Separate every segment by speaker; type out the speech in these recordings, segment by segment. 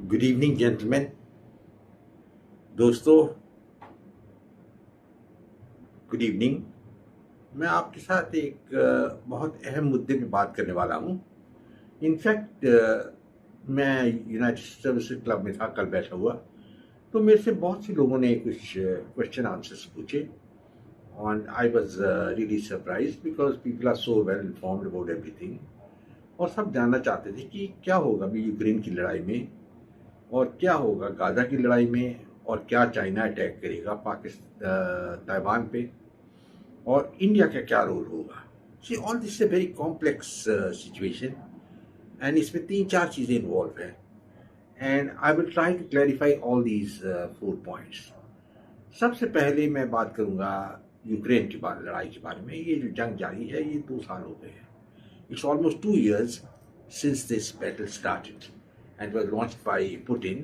Speaker 1: Good evening gentleman. दोस्तों, good evening. मैं आपके साथ एक बहुत अहम मुद्दे पे बात करने वाला हूँ। इनफैक्ट मैं यूनाइटेड सर्विसेज क्लब में था, कल बैठा हुआ, तो मेरे से बहुत से लोगों ने कुछ क्वेश्चन आंसर्स पूछे और I was really surprise because people are so well informed about everything. और सब जानना चाहते थे कि क्या होगा अभी यूक्रेन की लड़ाई में, और क्या होगा गाजा की लड़ाई में, और क्या चाइना अटैक करेगा पाकिस्तान ताइवान पे, और इंडिया का क्या रोल होगा। See all this a very complex situation and इसमें तीन चार चीज़ें इन्वॉल्व हैं and I will try to clarify all these 4 points. सबसे पहले मैं बात करूंगा यूक्रेन की लड़ाई के बारे में। ये जो जंग जारी है ये 2 साल हो गए हैं। It's almost 2 years since this battle started and was launched by Putin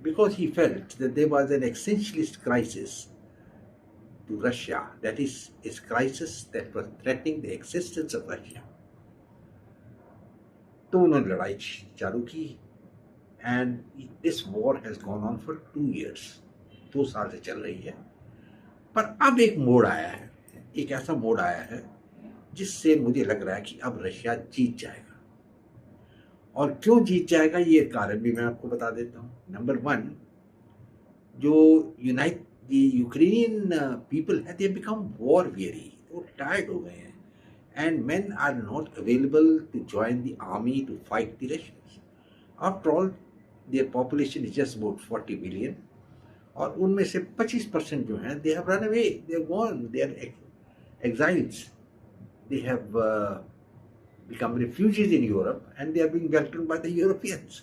Speaker 1: because he felt that there was an existentialist crisis to Russia, that is, a crisis that was threatening the existence of Russia. तो उन्होंने लड़ाई चालू की and this war has gone on for 2 years। 2 साल से चल रही है, पर अब एक मोड़ आया है, एक ऐसा मोड़ आया है जिससे मुझे लग रहा है कि अब रशिया जीत जाएगा। और क्यों जीत जाएगा ये कारण भी मैं आपको बता देता हूँ। नंबर 1, जो यूक्रेनियन पीपल है, दे बिकम वॉर वेरी, वो टायर्ड हो गए हैं and men are not available to join the army to fight the Russians. After all their population is just about 40 million और उनमें से 25% जो हैं they have run away, they have gone, they are exiles, they have become refugees in Europe and they are being welcomed by the Europeans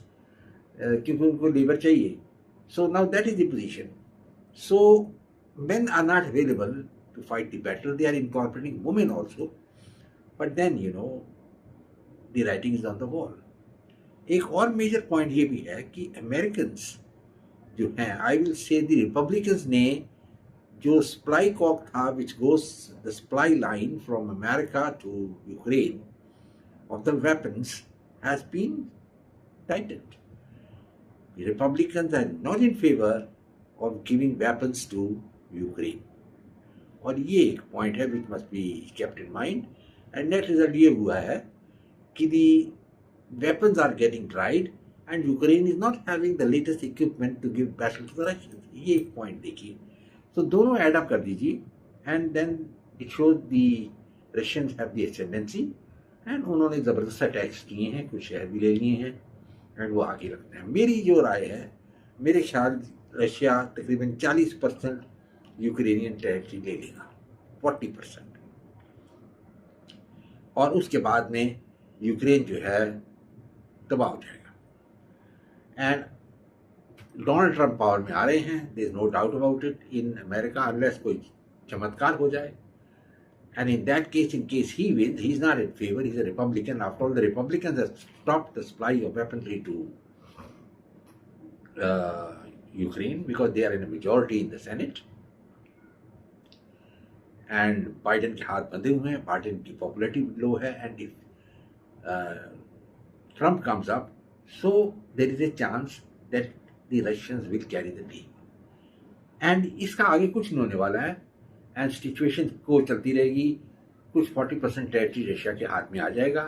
Speaker 1: क्योंकि उनको labour चाहिए। So now that is the position. So men are not available to fight the battle. They are incorporating women also, but then the writing is on the wall. एक और major point ये भी है कि Americans जो हैं, I will say the Republicans ने जो सप्लाई कॉक था which goes the supply line from America to Ukraine of the weapons has been tightened. The Republicans are not in favor of giving weapons to Ukraine. और ये एक point है which must be kept in mind and net result ये हुआ है कि दी weapons are getting dried and Ukraine is not having the latest equipment to give battle to the Russians. ये एक पॉइंट देखिए। तो दोनों एड अप कर दीजिए and then it shows the Russians have the ascendancy and उन्होंने ज़बरदस्त attacks किए हैं, कुछ शहर भी ले लिए हैं एंड वो आगे रखते हैं। मेरी जो राय है, मेरे ख्याल रशिया तकरीबन 40% यूक्रेनियन टेरिटरी ले लेगा, 40%, और उसके बाद में यूक्रेन जो है तबाह हो जाएगा। एंड डोनाल्ड ट्रंप पावर में आ रहे हैं, there is no doubt about it in America, unless कोई चमत्कार हो जाए। And in that case, in case he wins, he's not in favor, he's a Republican. After all, the Republicans have stopped the supply of weaponry to Ukraine because they are in a majority in the Senate. And Biden के हाथ बंधे हुए हैं, Biden की popularity लो है, and if Trump comes up, so there is a chance that the Russians will carry the day. And इसका आगे कुछ नहीं होने वाला है एंड सिचुएशन को चलती रहेगी। कुछ 40% टेरिटरी रशिया के हाथ में आ जाएगा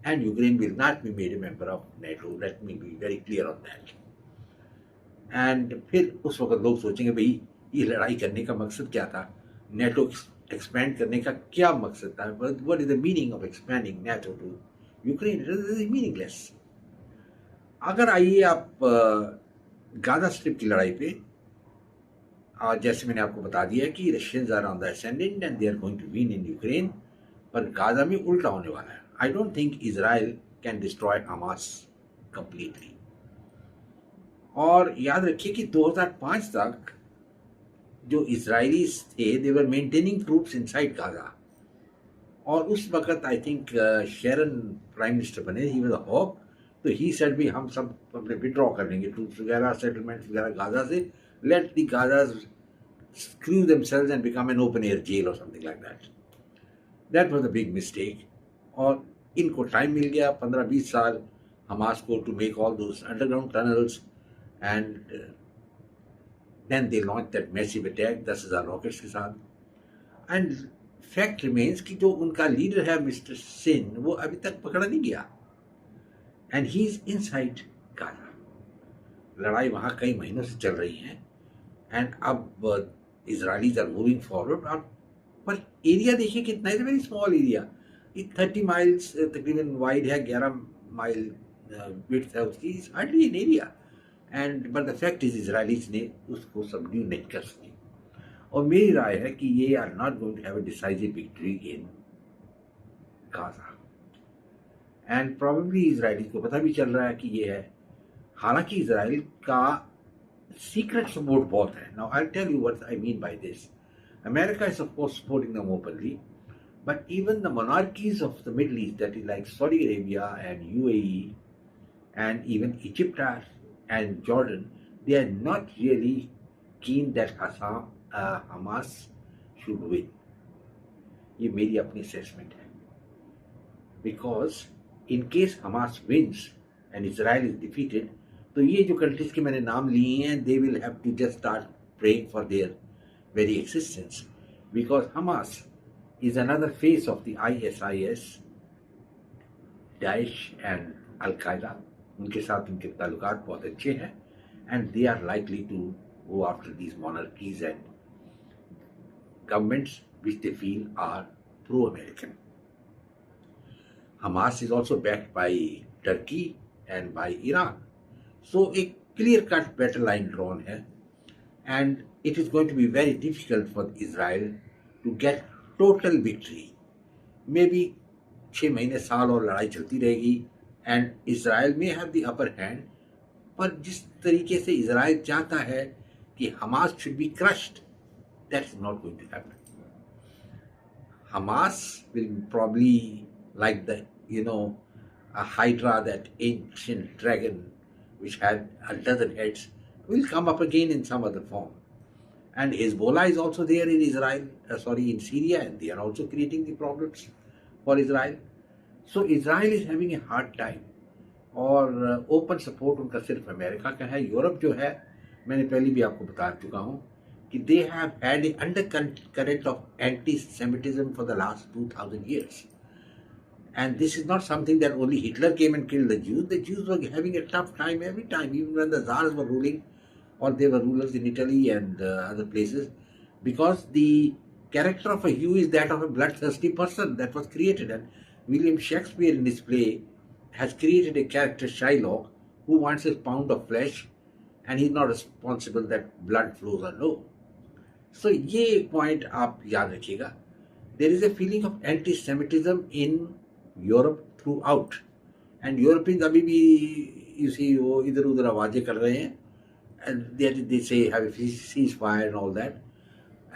Speaker 1: and Ukraine will not be made a member of NATO, let me be very clear on that. And फिर उस वक्त लोग सोचेंगे भाई ये लड़ाई करने का मकसद क्या था, नेटो एक्सपैंड करने का क्या मकसद था, what is the meaning of expanding NATO to Ukraine, it is meaningless. अगर आइए आप गाजा स्ट्रिप की लड़ाई पे, जैसे मैंने आपको बता दिया कि Russians are on the ascendant and they are going to win in Ukraine, पर गाजा में उल्टा होने वाला है। I don't think Israel can destroy Hamas completely. और याद रखिए कि 2005 तक जो इजरायलीज थे, they were maintaining troops inside Gaza, और उस वक्त I think Sharon prime minister बने, ही वाज अ होप, तो ही सेड भी हम सब अपने विड्रॉ कर लेंगे ट्रूप्स वगैरह, सेटलमेंट्स वगैरह गाजा से, let the Gazas screw themselves and become an open air jail or something like that. That was a big mistake. और इनको टाइम मिल गया 15-20 साल हमास को to make all those underground tunnels and then they launched that massive attack 10,000 rockets के साथ. And fact remains कि जो उनका लीडर है मिस्टर सिन वो अभी तक पकड़ा नहीं गया, and he is inside Gaza. लड़ाई वहाँ कई महीनों से चल रही है, एंड अब इजराइलीज आर मूविंग फॉरवर्ड. आप पर एरिया देखिए कितना है, वेरी स्मॉल एरिया. ये 30 माइल्स तकरीबन वाइड है, 11 माइल विड्थ है उसकी. Is hardly an area, and but the fact is Israelis ने उसको सबड्यू नहीं कर सके. और मेरी राय है कि ये are not going to have a decisive victory in Gaza, and probably Israeli को पता भी चल रहा है कि ये है. हालांकि इजराइल का सीक्रेट सपोर्ट बहुत है. Now I tell you what I mean by this. America is of course supporting them openly, but even the monarchies of the Middle East, that is like Saudi Arabia and UAE and even Egypt and Jordan, they are not really keen that Hamas should win. ये मेरी अपनी assessment है. Because in case Hamas wins and Israel is defeated, तो ये जो countries के मैंने नाम लिए हैं, they will have to just start praying for their very existence. Because Hamas is another face of the ISIS, Daesh and Al-Qaeda. उनके साथ उनके ताल्लुकात बहुत अच्छे हैं, and they are likely to go after these monarchies and governments which they feel are pro-American. Hamas is also backed by Turkey and by Iran. So a clear-cut battle line drawn है, and it is going to be very difficult for Israel to get total victory. May be 6 महीने साल और लड़ाई चलती रहेगी, and Israel may have the upper hand. पर जिस तरीके से इसराइल चाहता है कि Hamas should be crushed, that is not going to happen. Hamas will probably like the a hydra, that ancient dragon which had a dozen heads, will come up again in some other form. And Hezbollah is also there in Israel, in Syria, and they are also creating the problems for Israel. So Israel is having a hard time. और open support उनका सिर्फ America का है. Europe जो है, मैंने पहले भी आपको बता चुका हूँ कि they have had A under current of anti Semitism for the last 2000 years. And this is not something that only Hitler came and killed the Jews. The Jews were having a tough time every time, even when the Tsars were ruling, or they were rulers in Italy and other places, because the character of a Jew is that of a bloodthirsty person that was created. And William Shakespeare in his play has created a character, Shylock, who wants his pound of flesh, and he's not responsible that blood flows are low. So ये point आप याद रखिएगा. There is a feeling of anti-Semitism in Europe throughout, and Europeans अभी भी you see वो इधर उधर आवाजें कर रहे हैं, and they say have a ceasefire and all that,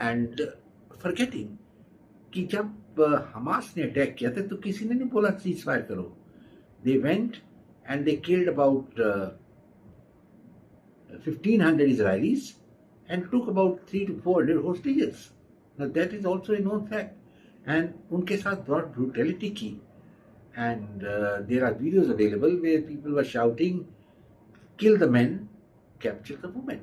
Speaker 1: and forgetting कि जब हमास ने अटैक किया था तो किसी ने नहीं बोला ceasefire करो. They went and they killed about 1,500 Israelis and took about 300 to 400 hostages. Now that is also a known fact, and उनके साथ बहुत brutality की. And there are videos available where people were shouting, kill the men, capture the women.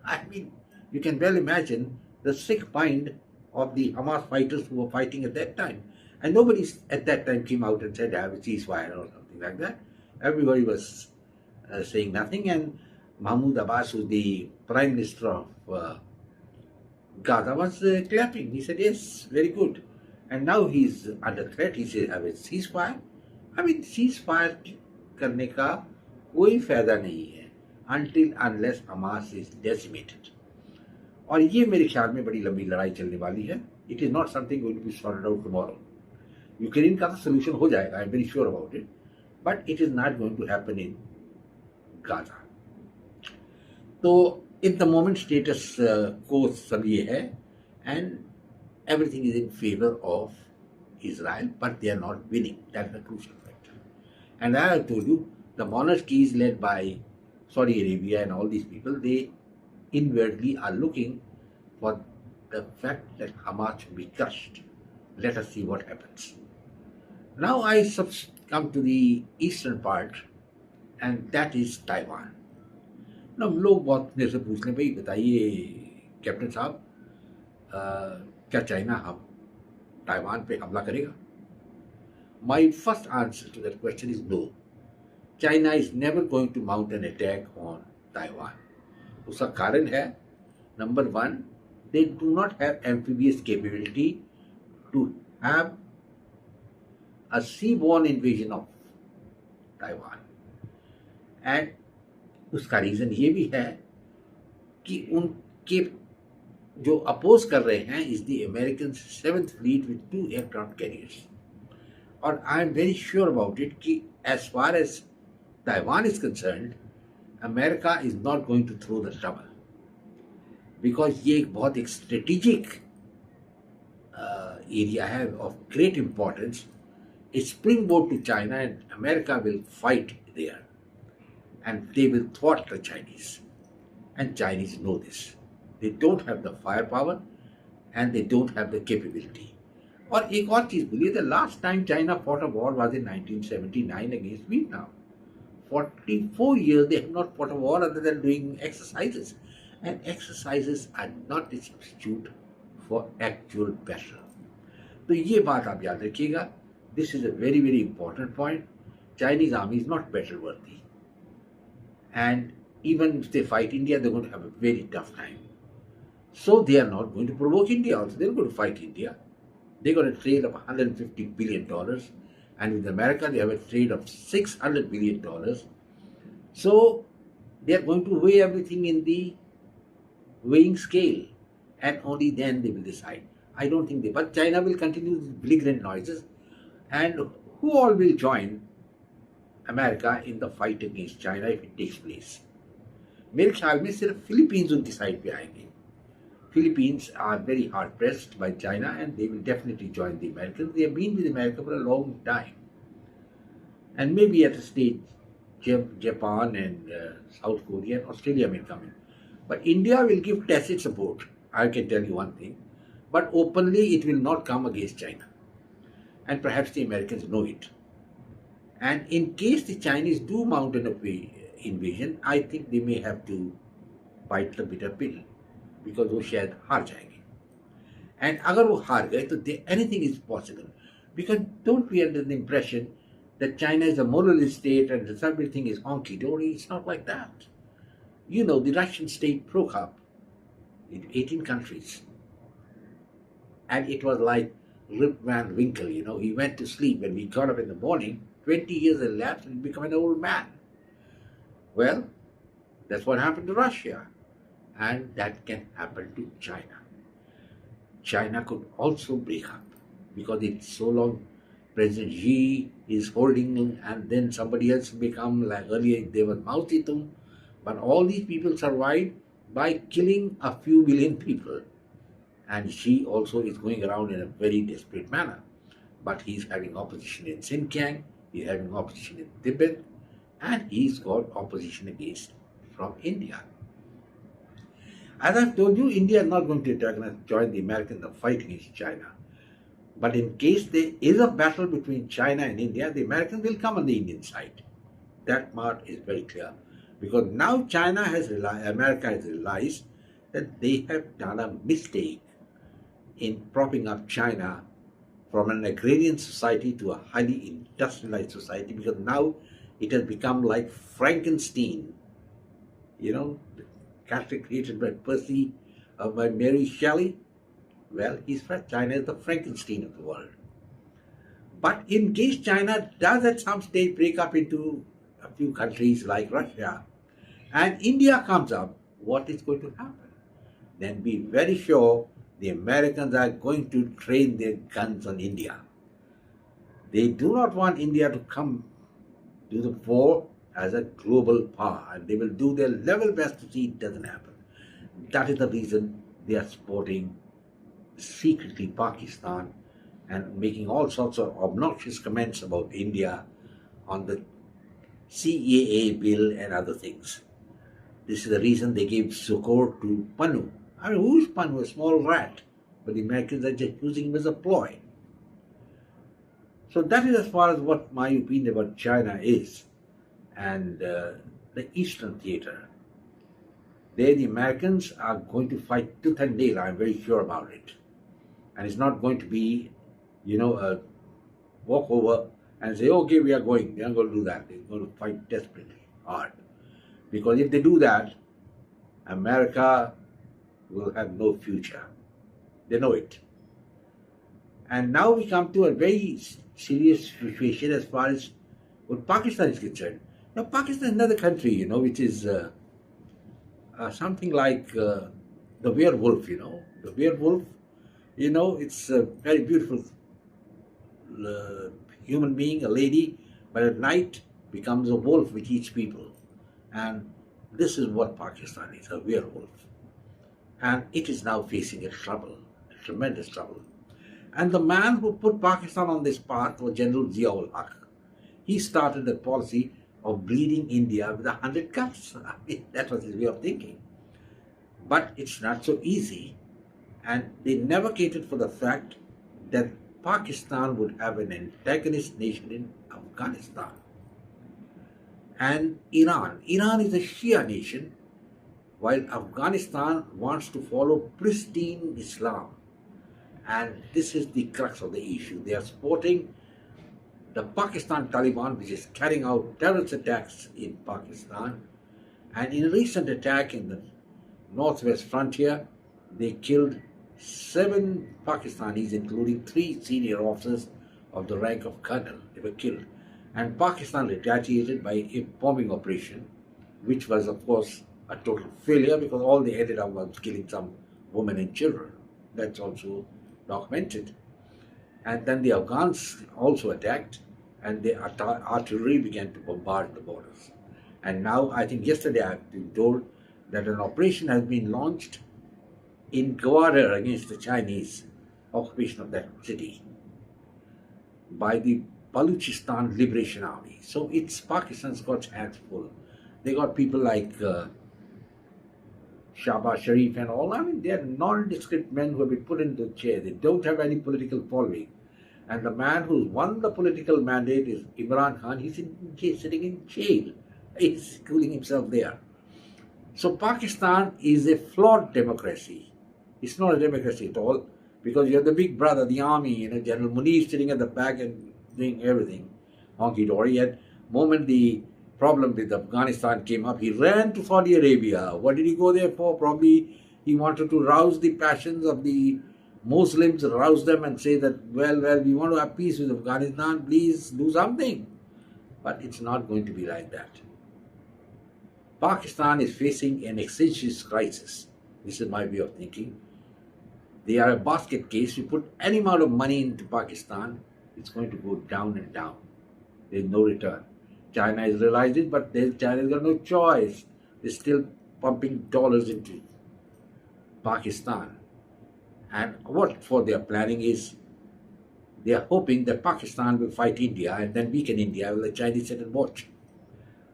Speaker 1: I mean, you can well imagine the sick mind of the Hamas fighters who were fighting at that time. And nobody at that time came out and said, have a ceasefire or something like that. Everybody was saying nothing. And Mahmoud Abbas, who's the prime minister of Gaza, was clapping. He said, yes, very good. And now he's under threat. He said, have a ceasefire. I mean, ceasefire करने का कोई फायदा नहीं है until unless Hamas is decimated. और ये मेरे ख्याल में बड़ी लंबी लड़ाई चलने वाली है. It is not something going to be sorted out tomorrow. Ukraine का तो सोल्यूशन हो जाएगा, I'm very sure about it, but it is not going to happen in Gaza. तो in the moment status quo सब ये है, and everything is in favor of Israel, but they are not winning. That's the crucial factor. And as I told you, the monarchies led by Saudi Arabia and all these people, they inwardly are looking for the fact that Hamas should be crushed. Let us see what happens. Now I come to the eastern part, and that is Taiwan. ना लोग बहुत मेरे से पूछ लें, भाई बताइए captain साहब, अ, क्या चाइना हम ताइवान पे हमला करेगा? My first answer to that question is no. China is never going to mount an attack on Taiwan. उसका कारण है, number one, they do not have amphibious capability to have a seaborne invasion of Taiwan. And उसका reason ये भी है कि उनके जो अपोज कर रहे हैं is the American seventh fleet with 2 aircraft carriers. और I am very sure about it कि as far as Taiwan is concerned, America is not going to throw the trouble, because ये एक स्ट्रेटेजिक एरिया है of great importance. It's springboard to China, and America will fight there, and they will thwart the Chinese. And Chinese know this. They don't have the firepower, and they don't have the capability. और एक और चीज बोलिए, the last time China fought a war was in 1979 against Vietnam. 44 years they have not fought a war other than doing exercises, and exercises are not a substitute for actual battle. तो ये बात आप याद रखिएगा. This is a very, very important point. Chinese army is not battle worthy. And even if they fight India, they're going to have a very tough time. So they are not going to provoke India also. They're going to fight India. They got a trade of $150 billion. And with America, they have a trade of $600 billion. So they are going to weigh everything in the weighing scale. And only then they will decide. I don't think they, but China will continue these belligerent noises. And who all will join America in the fight against China if it takes place? मेरे ख्याल में सिर्फ Philippines उनकी side पे आएंगे. Philippines are very hard pressed by China, and they will definitely join the Americans. They have been with America for a long time, and maybe at a stage Japan and South Korea and Australia may come in. But India will give tacit support. I can tell you one thing, but openly it will not come against China. And perhaps the Americans know it. And in case the Chinese do mount an invasion, I think they may have to bite the bitter pill, because वो शायद हार जाएंगे. And अगर वो हार गए तो anything is possible, because don't be under the impression that China is a monolith state and that everything is honky dory. It's not like that. You know, the Russian state broke up in 18 countries, and it was like Rip Van Winkle, you know, he went to sleep and we got up in the morning, 20 years elapsed and he became an old man. Well, that's what happened to Russia, and that can happen to China. China could also break up because it's so long. President Xi is holding, and then somebody else become, like earlier there was Mao Zedong, but all these people survived by killing a few billion people. And Xi also is going around in a very desperate manner. But he's having opposition in Xinjiang, he's having opposition in Tibet, and he's got opposition against from India. As I've told you, India is not going to join the Americans in the fight against China. But in case there is a battle between China and India, the Americans will come on the Indian side. That part is very clear. Because now America has realized that they have done a mistake in propping up China from an agrarian society to a highly industrialized society, because now it has become like Frankenstein. You know, the character created by Mary Shelley. Well, China is the Frankenstein of the world. But in case China does at some stage break up into a few countries like Russia, and India comes up, what is going to happen? Then be very sure the Americans are going to train their guns on India. They do not want India to come to the fore as a global power, and they will do their level best to see it doesn't happen. That is the reason they are supporting secretly Pakistan and making all sorts of obnoxious comments about India on the CAA bill and other things. This is the reason they gave succor to Panu. I mean, who is Panu? A small rat. But the Americans are just using him as a ploy. So that is as far as what my opinion about China is, and the Eastern theater. There, the Americans are going to fight tooth and nail. I'm very sure about it. And it's not going to be, a walk over and say, okay, we are going. They're not going to do that. They're going to fight desperately hard. Because if they do that, America will have no future. They know it. And now we come to a very serious situation as far as what Pakistan is concerned. Now, Pakistan is another country, which is something like the werewolf, The werewolf, it's a very beautiful uh, human being, a lady, but at night becomes a wolf which eats people. And this is what Pakistan is, a werewolf. And it is now facing a trouble, a tremendous trouble. And the man who put Pakistan on this path was General Ziaul Haq. He started a policy of bleeding India with 100 cuts. I mean, that was his way of thinking. But it's not so easy. And they never catered for the fact that Pakistan would have an antagonist nation in Afghanistan. And Iran. Iran is a Shia nation, while Afghanistan wants to follow pristine Islam. And this is the crux of the issue. They are supporting the Pakistan Taliban, which is carrying out terrorist attacks in Pakistan. And in a recent attack in the northwest frontier, they killed 7 Pakistanis, including 3 senior officers of the rank of colonel. They were killed. And Pakistan retaliated by a bombing operation, which was, of course, a total failure because all they ended up was killing some women and children. That's also documented. And then the Afghans also attacked, and the artillery began to bombard the borders. And now, I think yesterday I've been told that an operation has been launched in Gwadar against the Chinese occupation of that city by the Baluchistan Liberation Army. So it's Pakistan's got hands full. They got people like Shahbaz Sharif and all. I mean, they are nondescript men who have been put into the chair. They don't have any political following. And the man who's won the political mandate is Imran Khan. He's sitting in jail. He's cooling himself there. So Pakistan is a flawed democracy. It's not a democracy at all because you have the big brother, the army, General Munir sitting at the back and doing everything. Honky-dory. At the moment the problem with Afghanistan came up, he ran to Saudi Arabia. What did he go there for? Probably he wanted to rouse the passions of the Muslims, rouse them and say that, well, we want to have peace with Afghanistan, please do something. But it's not going to be like that. Pakistan is facing an existential crisis. This is my way of thinking. They are a basket case. You put any amount of money into Pakistan, it's going to go down and down. There's no return. China has realized it, but China's got no choice. They're still pumping dollars into Pakistan. And what for their planning is, they are hoping that Pakistan will fight India and then weaken India while the Chinese sit and watch.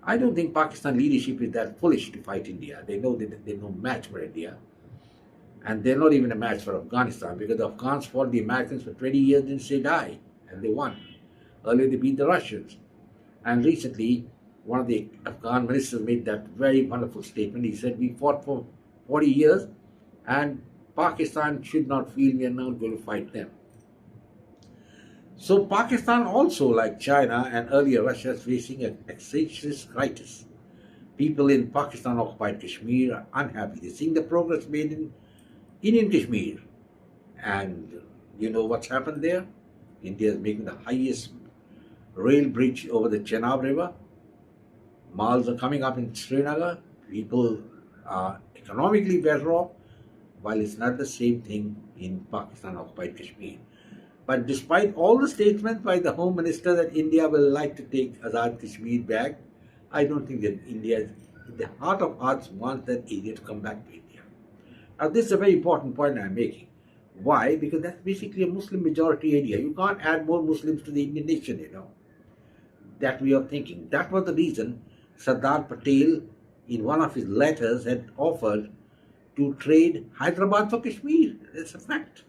Speaker 1: I don't think Pakistan leadership is that foolish to fight India. They know that they're no match for India. And they're not even a match for Afghanistan because the Afghans fought the Americans for 20 years, didn't say die, and they won. Earlier they beat the Russians. And recently, one of the Afghan ministers made that very wonderful statement. He said, we fought for 40 years and Pakistan should not feel we are now going to fight them. So Pakistan also, like China and earlier Russia, is facing an existential crisis. People in Pakistan-occupied Kashmir are unhappy. They're seeing the progress made in Indian Kashmir. And you know what's happened there? India is making the highest rail bridge over the Chenab River. Malls are coming up in Srinagar. People are economically better off, while it's not the same thing in Pakistan-occupied Kashmir. But despite all the statements by the Home Minister that India will like to take Azad Kashmir back, I don't think that India, in the heart of hearts, wants that area to come back to India. Now, this is a very important point I'm making. Why? Because that's basically a Muslim majority area. You can't add more Muslims to the Indian nation, That way of thinking. That was the reason Sardar Patel, in one of his letters, had offered to trade Hyderabad for Kashmir. That's a fact.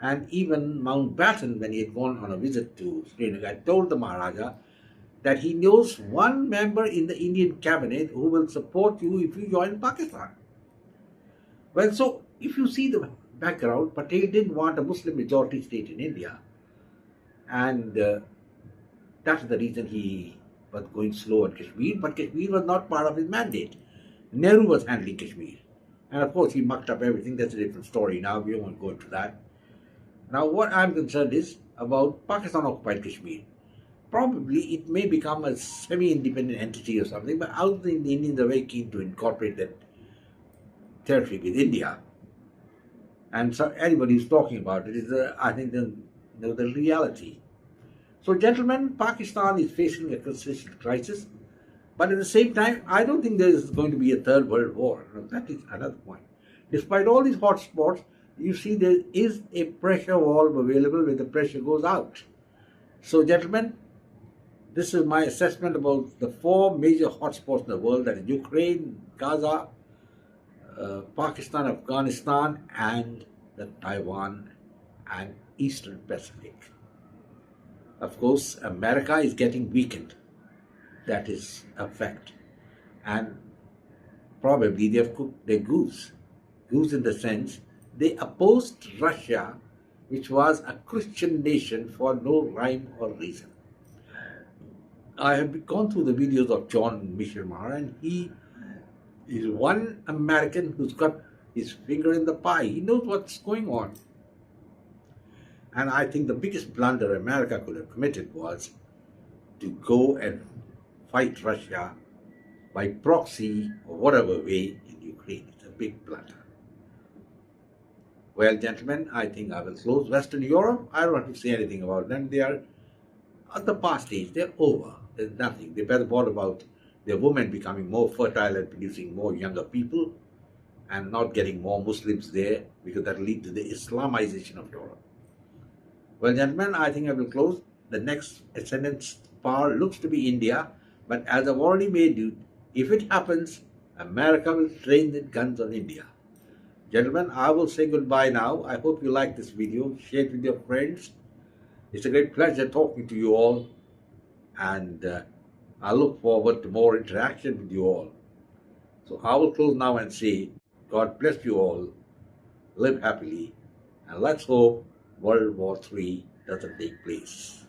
Speaker 1: And even Mountbatten, when he had gone on a visit to Srinagar, told the Maharaja that he knows one member in the Indian cabinet who will support you if you join Pakistan. Well, so if you see the background, Patel didn't want a Muslim majority state in India, and that's the reason he was going slow on Kashmir, but Kashmir was not part of his mandate. Nehru was handling Kashmir. And of course, he mucked up everything. That's a different story now. We won't go into that. Now, what I'm concerned is about Pakistan occupied Kashmir. Probably it may become a semi independent entity or something, but I don't think the Indians are very keen to incorporate that territory with India. And so anybody who's talking about it is, I think, the reality. So, gentlemen, Pakistan is facing a consistent crisis, but at the same time, I don't think there is going to be a third world war. Now, that is another point. Despite all these hotspots, you see there is a pressure valve available where the pressure goes out. So, gentlemen, this is my assessment about the four major hotspots in the world, that is Ukraine, Gaza, Pakistan, Afghanistan, and the Taiwan and Eastern Pacific. Of course, America is getting weakened. That is a fact. And probably they have cooked their goose. Goose in the sense they opposed Russia, which was a Christian nation, for no rhyme or reason. I have gone through the videos of John Mishimar, and he is one American who's got his finger in the pie. He knows what's going on. And I think the biggest blunder America could have committed was to go and fight Russia by proxy or whatever way in Ukraine. It's a big blunder. Well, gentlemen, I think I will close. Western Europe, I don't want to say anything about them. They are at the past age. They're over. There's nothing. They better thought about their women becoming more fertile and producing more younger people and not getting more Muslims there, because that will lead to the Islamization of Europe. Well, gentlemen, I think I will close. The next ascendant power looks to be India, but as I've already made you, if it happens, America will train the guns on India. Gentlemen, I will say goodbye now. I hope you like this video. Share it with your friends. It's a great pleasure talking to you all, and I look forward to more interaction with you all. So I will close now and say, God bless you all, live happily, and let's hope World War III doesn't take place.